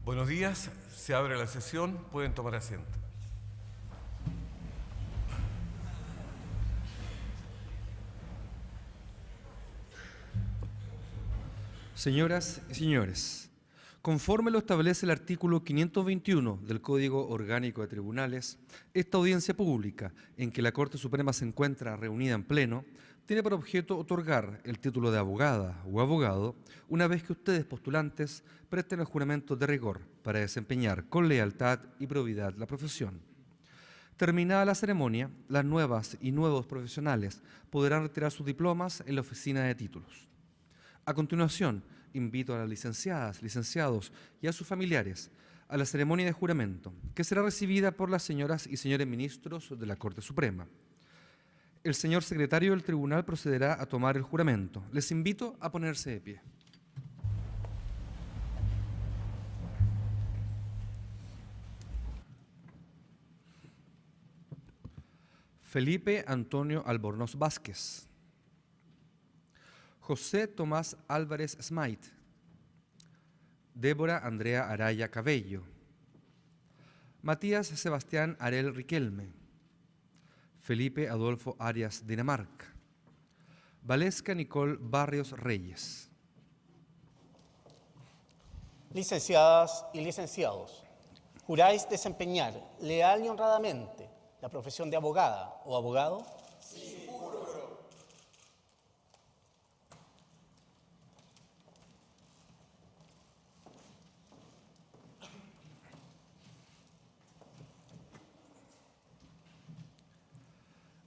Buenos días, se abre la sesión, pueden tomar asiento. Señoras y señores, conforme lo establece el artículo 521 del Código Orgánico de Tribunales, esta audiencia pública, en que la Corte Suprema se encuentra reunida en pleno, tiene por objeto otorgar el título de abogada o abogado una vez que ustedes, postulantes, presten el juramento de rigor para desempeñar con lealtad y probidad la profesión. Terminada la ceremonia, las nuevas y nuevos profesionales podrán retirar sus diplomas en la oficina de títulos. A continuación, invito a las licenciadas, licenciados y a sus familiares a la ceremonia de juramento, que será recibida por las señoras y señores ministros de la Corte Suprema. El señor secretario del tribunal procederá a tomar el juramento. Les invito a ponerse de pie. Felipe Antonio Albornoz Vázquez. José Tomás Álvarez Smite. Débora Andrea Araya Cabello. Matías Sebastián Arel Riquelme. Felipe Adolfo Arias Dinamarca. Valesca Nicole Barrios Reyes. Licenciadas y licenciados, ¿juráis desempeñar leal y honradamente la profesión de abogada o abogado? Sí, juro.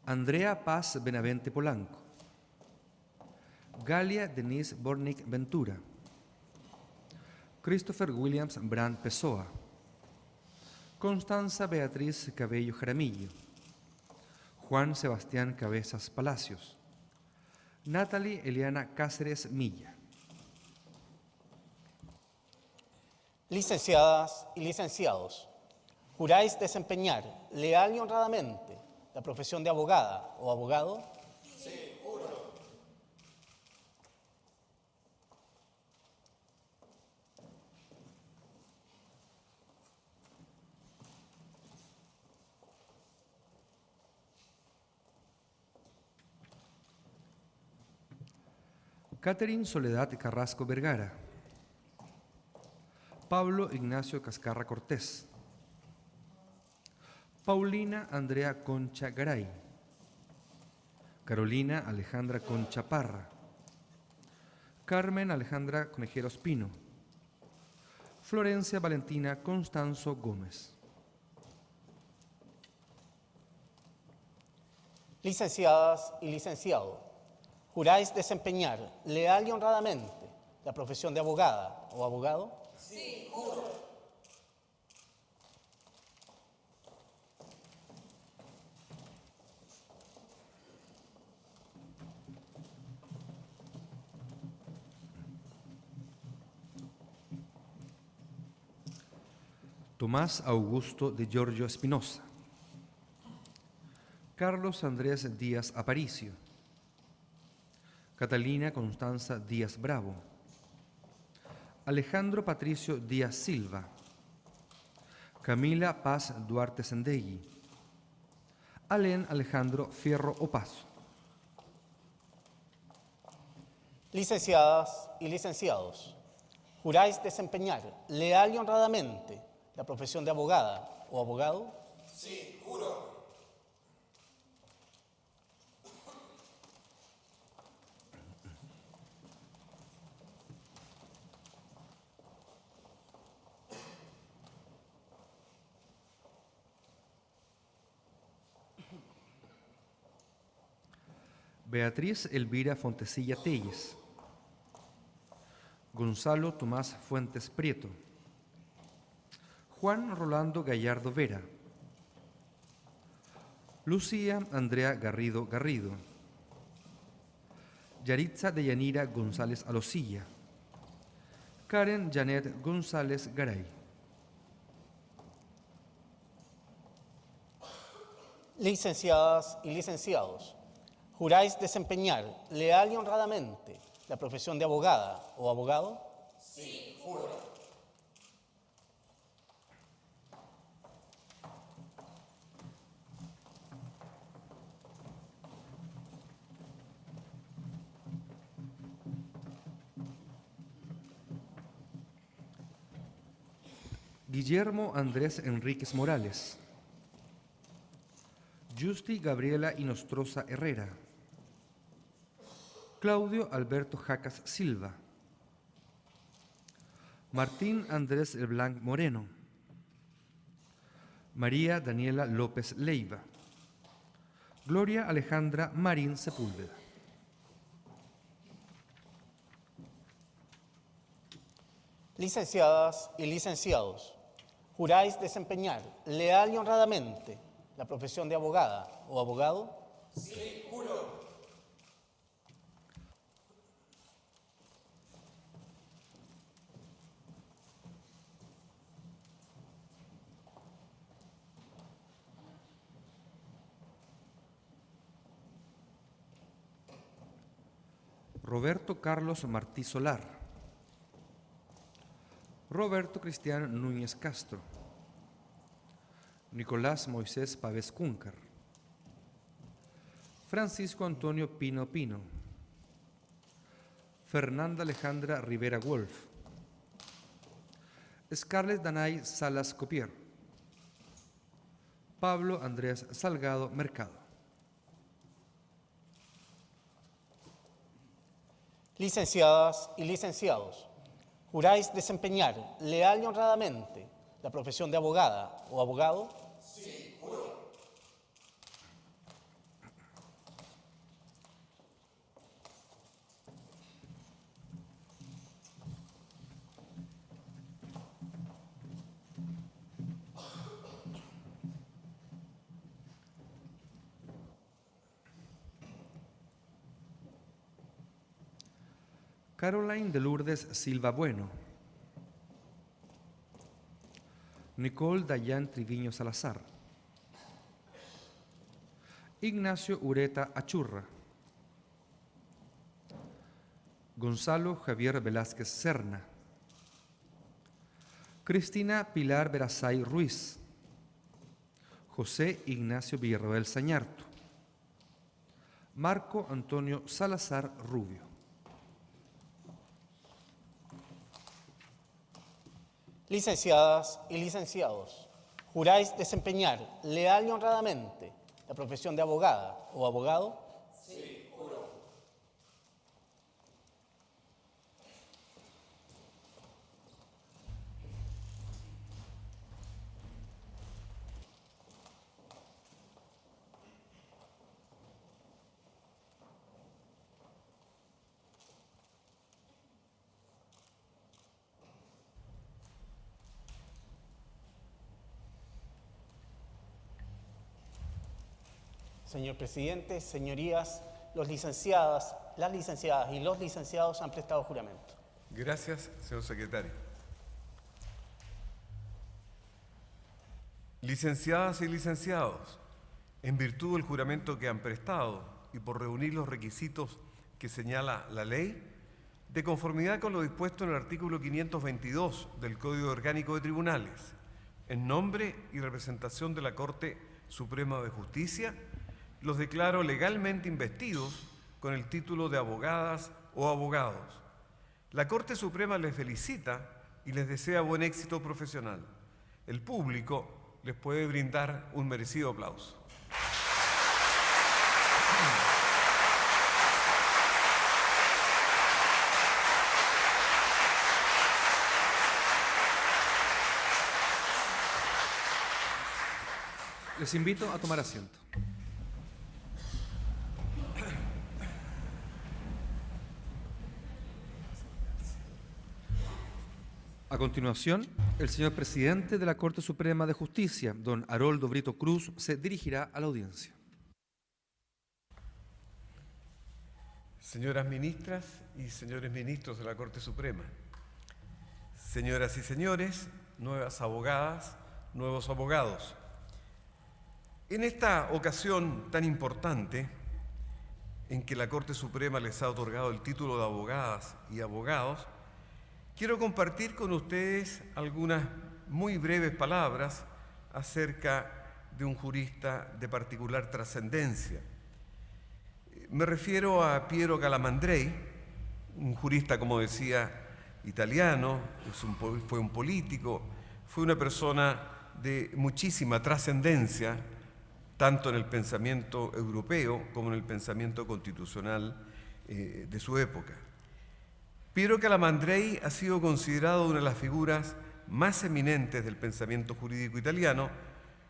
Andrea Paz Benavente Polanco. Galia Denise Bornick Ventura. Christopher Williams Brand Pessoa. Constanza Beatriz Cabello Jaramillo. Juan Sebastián Cabezas Palacios. Natalie Eliana Cáceres Milla. Licenciadas y licenciados, ¿juráis desempeñar leal y honradamente la profesión de abogada o abogado? Sí, juro. Catherine Soledad Carrasco Vergara. Pablo Ignacio Cascarra Cortés. Paulina Andrea Concha Garay. Carolina Alejandra Concha Parra. Carmen Alejandra Conejeros Pino. Florencia Valentina Constanzo Gómez. Licenciadas y licenciados, ¿juráis desempeñar leal y honradamente la profesión de abogada o abogado? Sí, juro. Tomás Augusto de Giorgio Espinosa. Carlos Andrés Díaz Aparicio. Catalina Constanza Díaz Bravo. Alejandro Patricio Díaz Silva. Camila Paz Duarte Sendegui. Alén Alejandro Fierro Opaso. Licenciadas y licenciados, ¿juráis desempeñar leal y honradamente la profesión de abogada o abogado? Sí, juro. Beatriz Elvira Fontecilla Telles. Gonzalo Tomás Fuentes Prieto. Juan Rolando Gallardo Vera. Lucía Andrea Garrido Garrido. Yaritza Deyanira González Alosilla. Karen Janet González Garay. Licenciadas y licenciados, ¿juráis desempeñar leal y honradamente la profesión de abogada o abogado? Sí, juro. Guillermo Andrés Enríquez Morales. Justi Gabriela Inostroza Herrera. Claudio Alberto Jacas Silva. Martín Andrés Leblanc Moreno. María Daniela López Leiva. Gloria Alejandra Marín Sepúlveda. Licenciadas y licenciados, ¿juráis desempeñar leal y honradamente la profesión de abogada o abogado? Sí, juro. Roberto Carlos Martí Solar. Roberto Cristian Núñez Castro. Nicolás Moisés Pávez Cúncar. Francisco Antonio Pino Pino. Fernanda Alejandra Rivera Wolf. Scarlett Danay Salas Copier. Pablo Andrés Salgado Mercado. Licenciadas y licenciados, ¿juráis desempeñar leal y honradamente la profesión de abogada o abogado? Sí, juro. Caroline de Lourdes Silva Bueno. Nicole Dayan Triviño Salazar. Ignacio Ureta Achurra. Gonzalo Javier Velázquez Serna. Cristina Pilar Verazay Ruiz. José Ignacio Villarroel Sañarto. Marco Antonio Salazar Rubio. Licenciadas y licenciados, ¿juráis desempeñar leal y honradamente la profesión de abogada o abogado? Sí, juro. Señor presidente, señorías, las licenciadas y los licenciados han prestado juramento. Gracias, señor secretario. Licenciadas y licenciados, en virtud del juramento que han prestado y por reunir los requisitos que señala la ley, de conformidad con lo dispuesto en el artículo 522 del Código Orgánico de Tribunales, en nombre y representación de la Corte Suprema de Justicia, los declaro legalmente investidos con el título de abogadas o abogados. La Corte Suprema les felicita y les desea buen éxito profesional. El público les puede brindar un merecido aplauso. Les invito a tomar asiento. A continuación, el señor presidente de la Corte Suprema de Justicia, don Haroldo Brito Cruz, se dirigirá a la audiencia. Señoras ministras y señores ministros de la Corte Suprema, señoras y señores, nuevas abogadas, nuevos abogados, en esta ocasión tan importante en que la Corte Suprema les ha otorgado el título de abogadas y abogados, quiero compartir con ustedes algunas muy breves palabras acerca de un jurista de particular trascendencia. Me refiero a Piero Calamandrei, un jurista, como decía, italiano, fue un político, fue una persona de muchísima trascendencia, tanto en el pensamiento europeo como en el pensamiento constitucional de su época. Piero Calamandrei ha sido considerado una de las figuras más eminentes del pensamiento jurídico italiano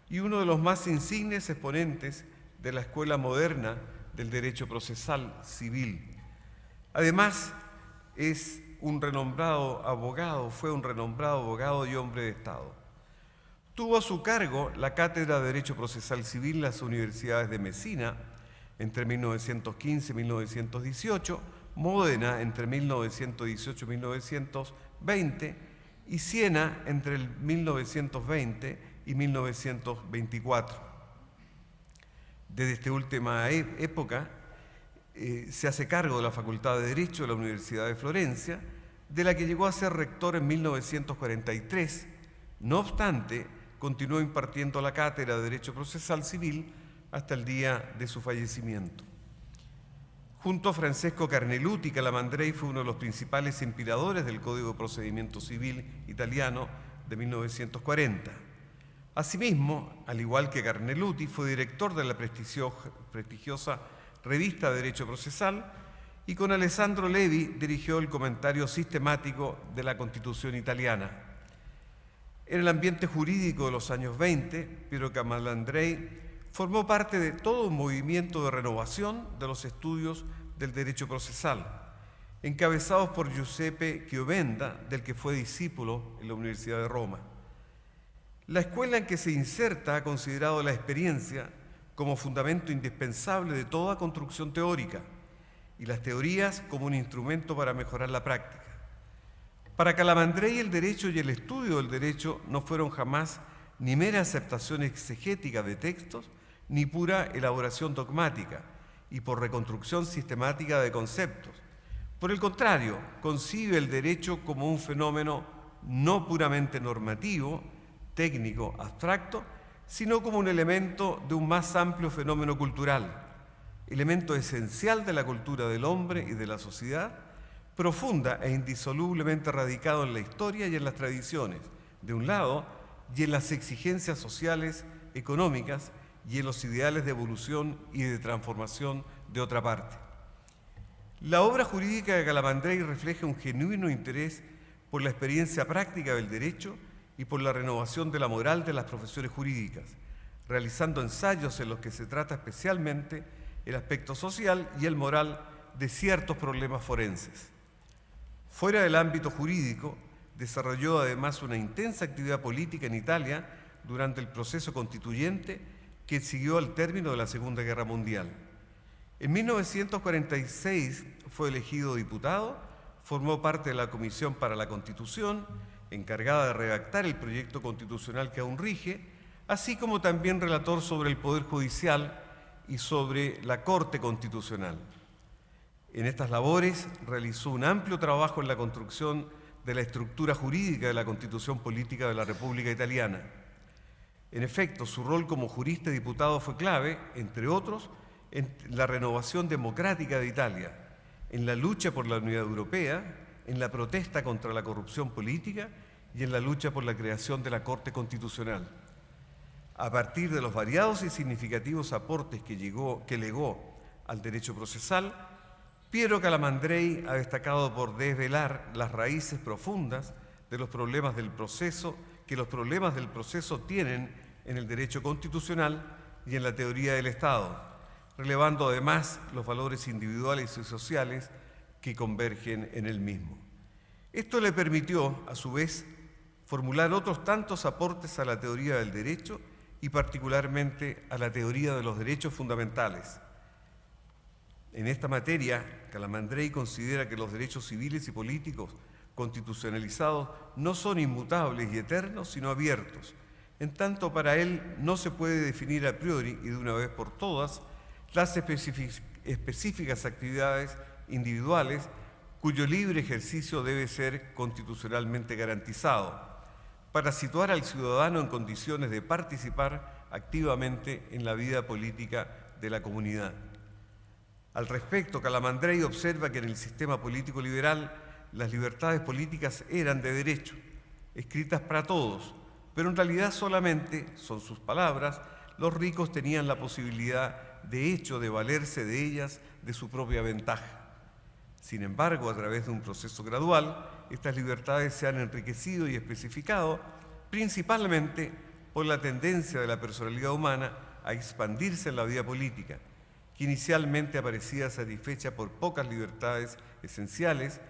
y uno de los más insignes exponentes de la escuela moderna del derecho procesal civil. Además, es un renombrado abogado, fue un renombrado abogado y hombre de Estado. Tuvo a su cargo la cátedra de Derecho Procesal Civil en las universidades de Messina entre 1915 y 1918, Módena entre 1918 y 1920 y Siena entre el 1920 y 1924. Desde esta última época se hace cargo de la Facultad de Derecho de la Universidad de Florencia, de la que llegó a ser rector en 1943. No obstante, continuó impartiendo la cátedra de Derecho Procesal Civil hasta el día de su fallecimiento. Junto a Francesco Carneluti, Calamandrei fue uno de los principales inspiradores del Código de Procedimiento Civil italiano de 1940. Asimismo, al igual que Carneluti, fue director de la prestigiosa revista de Derecho Procesal y con Alessandro Levi dirigió el comentario sistemático de la Constitución italiana. En el ambiente jurídico de los años 20, Piero Calamandrei formó parte de todo un movimiento de renovación de los estudios del derecho procesal, encabezados por Giuseppe Chiovenda, del que fue discípulo en la Universidad de Roma. La escuela en que se inserta ha considerado la experiencia como fundamento indispensable de toda construcción teórica y las teorías como un instrumento para mejorar la práctica. Para Calamandrei, el derecho y el estudio del derecho no fueron jamás ni mera aceptación exegética de textos, ni pura elaboración dogmática y por reconstrucción sistemática de conceptos. Por el contrario, concibe el derecho como un fenómeno no puramente normativo, técnico, abstracto, sino como un elemento de un más amplio fenómeno cultural, elemento esencial de la cultura del hombre y de la sociedad, profunda e indisolublemente radicado en la historia y en las tradiciones, de un lado, y en las exigencias sociales, económicas, y en los ideales de evolución y de transformación de otra parte. La obra jurídica de Calamandrei refleja un genuino interés por la experiencia práctica del derecho y por la renovación de la moral de las profesiones jurídicas, realizando ensayos en los que se trata especialmente el aspecto social y el moral de ciertos problemas forenses. Fuera del ámbito jurídico, desarrolló además una intensa actividad política en Italia durante el proceso constituyente que siguió al término de la Segunda Guerra Mundial. En 1946 fue elegido diputado, formó parte de la Comisión para la Constitución, encargada de redactar el proyecto constitucional que aún rige, así como también relator sobre el Poder Judicial y sobre la Corte Constitucional. En estas labores realizó un amplio trabajo en la construcción de la estructura jurídica de la Constitución Política de la República Italiana. En efecto, su rol como jurista y diputado fue clave, entre otros, en la renovación democrática de Italia, en la lucha por la unidad europea, en la protesta contra la corrupción política y en la lucha por la creación de la Corte Constitucional. A partir de los variados y significativos aportes que legó al derecho procesal, Piero Calamandrei ha destacado por desvelar las raíces profundas de los problemas del proceso que los problemas del proceso tienen en el derecho constitucional y en la teoría del Estado, relevando además los valores individuales y sociales que convergen en el mismo. Esto le permitió, a su vez, formular otros tantos aportes a la teoría del derecho y particularmente a la teoría de los derechos fundamentales. En esta materia, Calamandrei considera que los derechos civiles y políticos constitucionalizados no son inmutables y eternos, sino abiertos. En tanto, para él no se puede definir a priori y de una vez por todas las específicas actividades individuales cuyo libre ejercicio debe ser constitucionalmente garantizado, para situar al ciudadano en condiciones de participar activamente en la vida política de la comunidad. Al respecto, Calamandrei observa que en el sistema político liberal las libertades políticas eran de derecho, escritas para todos, pero en realidad solamente, son sus palabras, los ricos tenían la posibilidad de hecho de valerse de ellas de su propia ventaja. Sin embargo, a través de un proceso gradual, estas libertades se han enriquecido y especificado principalmente por la tendencia de la personalidad humana a expandirse en la vida política, que inicialmente aparecía satisfecha por pocas libertades esenciales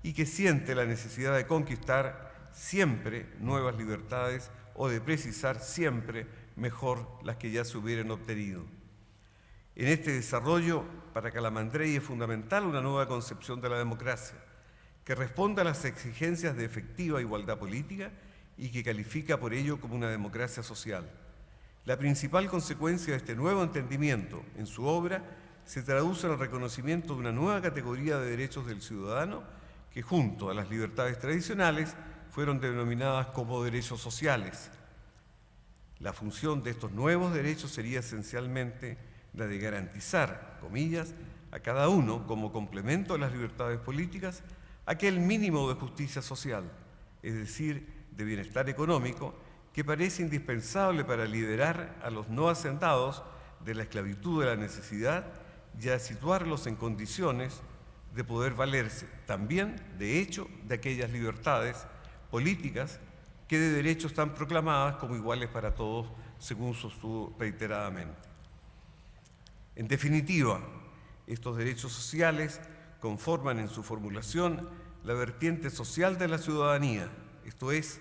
y que siente la necesidad de conquistar siempre nuevas libertades o de precisar siempre mejor las que ya se hubieran obtenido. En este desarrollo, para Calamandrei es fundamental una nueva concepción de la democracia, que responda a las exigencias de efectiva igualdad política y que califica por ello como una democracia social. La principal consecuencia de este nuevo entendimiento en su obra se traduce en el reconocimiento de una nueva categoría de derechos del ciudadano que, junto a las libertades tradicionales, fueron denominadas como derechos sociales. La función de estos nuevos derechos sería esencialmente la de garantizar, comillas, a cada uno, como complemento a las libertades políticas, aquel mínimo de justicia social, es decir, de bienestar económico, que parece indispensable para liberar a los no hacendados de la esclavitud de la necesidad y a situarlos en condiciones de poder valerse también, de hecho, de aquellas libertades políticas que de derecho están proclamadas como iguales para todos, según sostuvo reiteradamente. En definitiva, estos derechos sociales conforman en su formulación la vertiente social de la ciudadanía, esto es,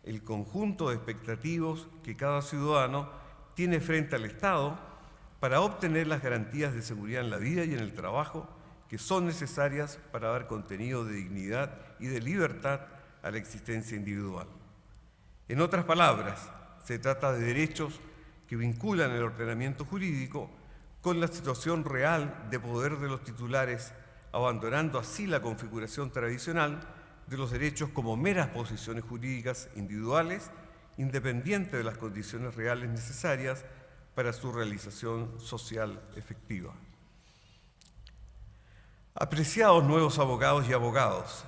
el conjunto de expectativas que cada ciudadano tiene frente al Estado para obtener las garantías de seguridad en la vida y en el trabajo que son necesarias para dar contenido de dignidad y de libertad a la existencia individual. En otras palabras, se trata de derechos que vinculan el ordenamiento jurídico con la situación real de poder de los titulares, abandonando así la configuración tradicional de los derechos como meras posiciones jurídicas individuales, independientes de las condiciones reales necesarias para su realización social efectiva. Apreciados nuevos abogados y abogadas,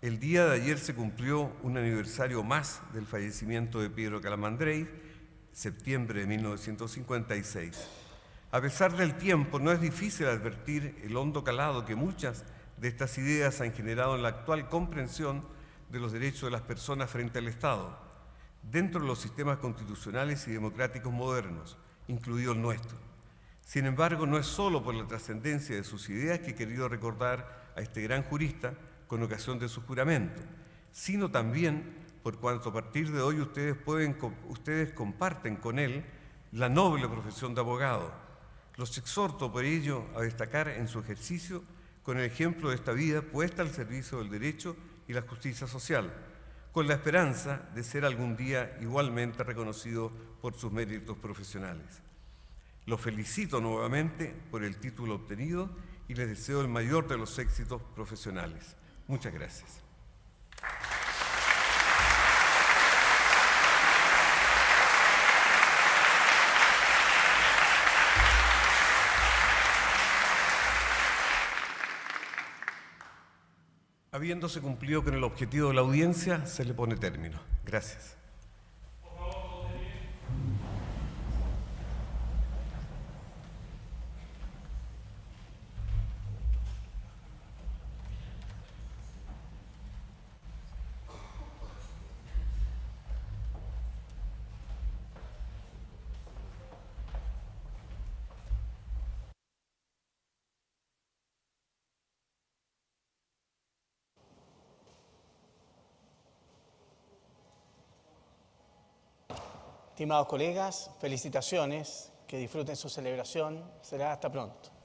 el día de ayer se cumplió un aniversario más del fallecimiento de Piero Calamandrei, septiembre de 1956. A pesar del tiempo, no es difícil advertir el hondo calado que muchas de estas ideas han generado en la actual comprensión de los derechos de las personas frente al Estado, dentro de los sistemas constitucionales y democráticos modernos, incluido el nuestro. Sin embargo, no es solo por la trascendencia de sus ideas que he querido recordar a este gran jurista con ocasión de su juramento, sino también por cuanto a partir de hoy ustedes comparten con él la noble profesión de abogado. Los exhorto por ello a destacar en su ejercicio con el ejemplo de esta vida puesta al servicio del derecho y la justicia social, con la esperanza de ser algún día igualmente reconocido por sus méritos profesionales. Los felicito nuevamente por el título obtenido y les deseo el mayor de los éxitos profesionales. Muchas gracias. Habiéndose cumplido con el objetivo de la audiencia, se le pone término. Gracias. Estimados colegas, felicitaciones, que disfruten su celebración. Será hasta pronto.